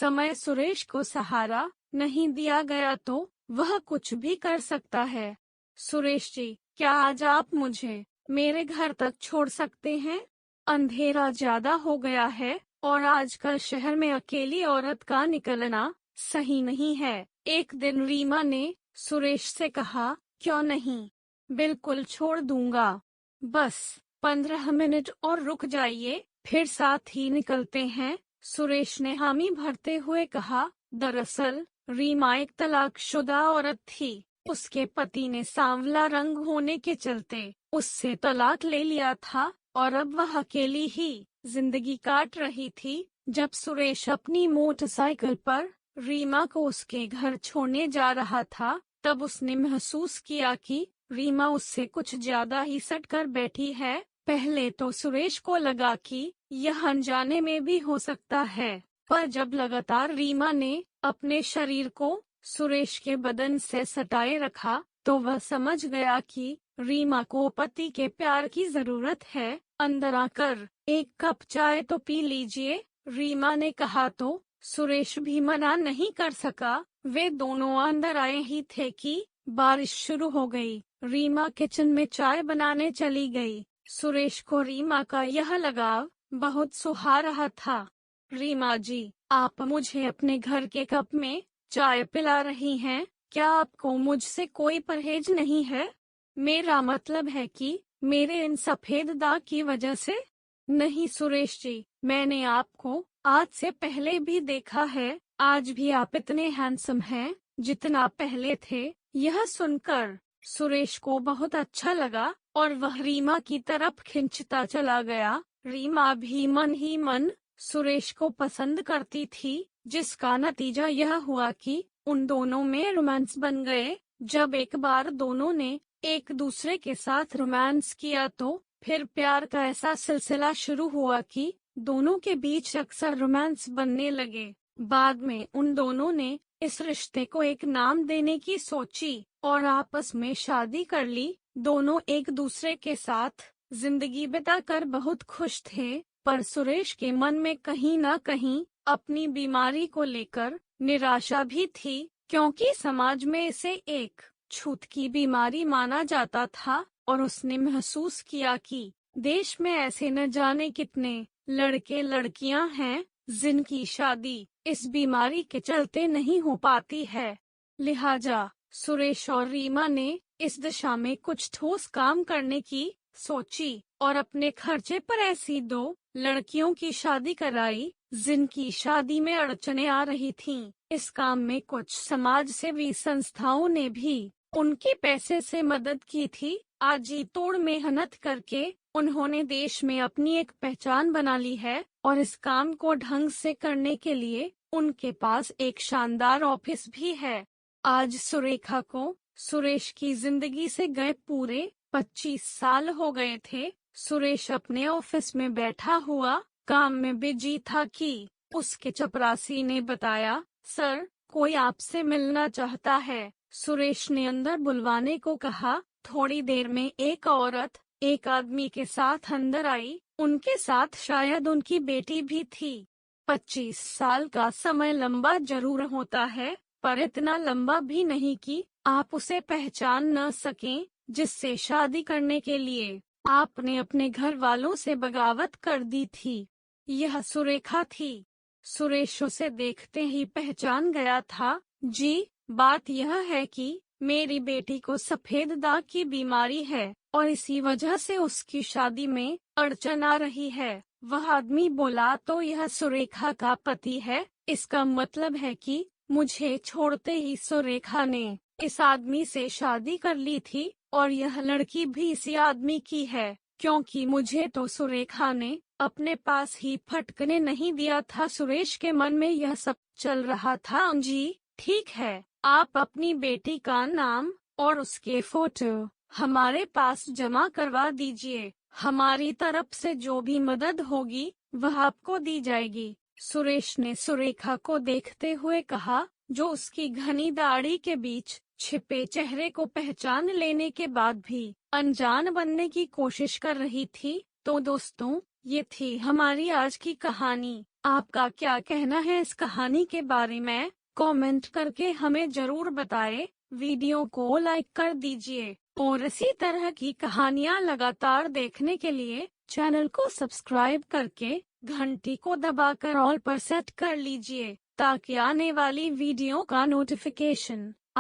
समय सुरेश को सहारा नहीं दिया गया तो वह कुछ भी कर सकता है। सुरेश जी, क्या आज आप मुझे मेरे घर तक छोड़ सकते हैं? अंधेरा ज्यादा हो गया है और आजकल शहर में अकेली औरत का निकलना सही नहीं है। एक दिन रीमा ने सुरेश से कहा, क्यों नहीं, बिल्कुल छोड़ दूंगा, बस 15 मिनट और रुक जाइए, फिर साथ ही निकलते हैं। सुरेश ने हामी भरते हुए कहा। दरअसल रीमा एक तलाकशुदा औरत थी। उसके पति ने सांवला रंग होने के चलते उससे तलाक ले लिया था और अब वह अकेली ही जिंदगी काट रही थी। जब सुरेश अपनी मोटरसाइकिल पर रीमा को उसके घर छोड़ने जा रहा था, तब उसने महसूस किया कि रीमा उससे कुछ ज्यादा ही सट कर बैठी है। पहले तो सुरेश को लगा कि यह अनजाने में भी हो सकता है, पर जब लगातार रीमा ने अपने शरीर को सुरेश के बदन से सटाए रखा, तो वह समझ गया कि रीमा को पति के प्यार की जरूरत है। अंदर आकर एक कप चाय तो पी लीजिए, रीमा ने कहा तो सुरेश भी मना नहीं कर सका। वे दोनों अंदर आए ही थे कि बारिश शुरू हो गई। रीमा किचन में चाय बनाने चली गई। सुरेश को रीमा का यह लगाव बहुत सुहा रहा था। रीमा जी, आप मुझे अपने घर के कप में चाय पिला रही हैं, क्या आपको मुझसे कोई परहेज नहीं है? मेरा मतलब है कि मेरे इन सफेद दाग की वजह से। नहीं सुरेश जी, मैंने आपको आज से पहले भी देखा है, आज भी आप इतने हैंडसम हैं जितना पहले थे। यह सुनकर सुरेश को बहुत अच्छा लगा और वह रीमा की तरफ खिंचता चला गया। रीमा भी मन ही मन सुरेश को पसंद करती थी, जिसका नतीजा यह हुआ कि उन दोनों में रोमांस बन गए। जब एक बार दोनों ने एक दूसरे के साथ रोमांस किया तो फिर प्यार का ऐसा सिलसिला शुरू हुआ कि दोनों के बीच अक्सर रोमांस बनने लगे। बाद में उन दोनों ने इस रिश्ते को एक नाम देने की सोची और आपस में शादी कर ली। दोनों एक दूसरे के साथ जिंदगी बिताकर बहुत खुश थे, पर सुरेश के मन में कहीं ना कहीं अपनी बीमारी को लेकर निराशा भी थी, क्योंकि समाज में इसे एक छूत की बीमारी माना जाता था और उसने महसूस किया कि देश में ऐसे न जाने कितने लड़के लड़कियां हैं जिनकी शादी इस बीमारी के चलते नहीं हो पाती है। लिहाजा सुरेश और रीमा ने इस दिशा में कुछ ठोस काम करने की सोची और अपने खर्चे पर ऐसी 2 लड़कियों की शादी कराई जिनकी शादी में अड़चनें आ रही थीं। इस काम में कुछ समाज सेवी संस्थाओं ने भी उनके पैसे से मदद की थी। आजी तोड़ मेहनत करके उन्होंने देश में अपनी एक पहचान बना ली है और इस काम को ढंग से करने के लिए उनके पास एक शानदार ऑफिस भी है। आज सुरेखा को सुरेश की जिंदगी से गए पूरे 25 साल हो गए थे। सुरेश अपने ऑफिस में बैठा हुआ काम में बिजी था कि उसके चपरासी ने बताया, सर, कोई आपसे मिलना चाहता है। सुरेश ने अंदर बुलवाने को कहा। थोड़ी देर में एक औरत एक आदमी के साथ अंदर आई। उनके साथ शायद उनकी बेटी भी थी। 25 साल का समय लंबा जरूर होता है, पर इतना लंबा भी नहीं कि आप उसे पहचान न सकें, जिससे शादी करने के लिए आपने अपने घर वालों से बगावत कर दी थी। यह सुरेखा थी। सुरेश उसे देखते ही पहचान गया था। जी, बात यह है कि मेरी बेटी को सफेद दाग की बीमारी है और इसी वजह से उसकी शादी में अड़चन आ रही है। वह आदमी बोला, तो यह सुरेखा का पति है? इसका मतलब है कि मुझे छोड़ते ही सुरेखा ने इस आदमी से शादी कर ली थी और यह लड़की भी इसी आदमी की है, क्योंकि मुझे तो सुरेखा ने अपने पास ही फटकने नहीं दिया था। सुरेश के मन में यह सब चल रहा था। जी ठीक है, आप अपनी बेटी का नाम और उसके फोटो हमारे पास जमा करवा दीजिए। हमारी तरफ से जो भी मदद होगी वह आपको दी जाएगी। सुरेश ने सुरेखा को देखते हुए कहा, जो उसकी घनी दाढ़ी के बीच छिपे चेहरे को पहचान लेने के बाद भी अनजान बनने की कोशिश कर रही थी। तो दोस्तों, ये थी हमारी आज की कहानी। आपका क्या कहना है इस कहानी के बारे में? कमेंट करके हमें जरूर बताएं। वीडियो को लाइक कर दीजिए और इसी तरह की कहानियाँ लगातार देखने के लिए चैनल को सब्सक्राइब करके घंटी को दबाकर ऑल पर सेट कर लीजिए ताकि आने वाली वीडियो का नोटिफिकेशन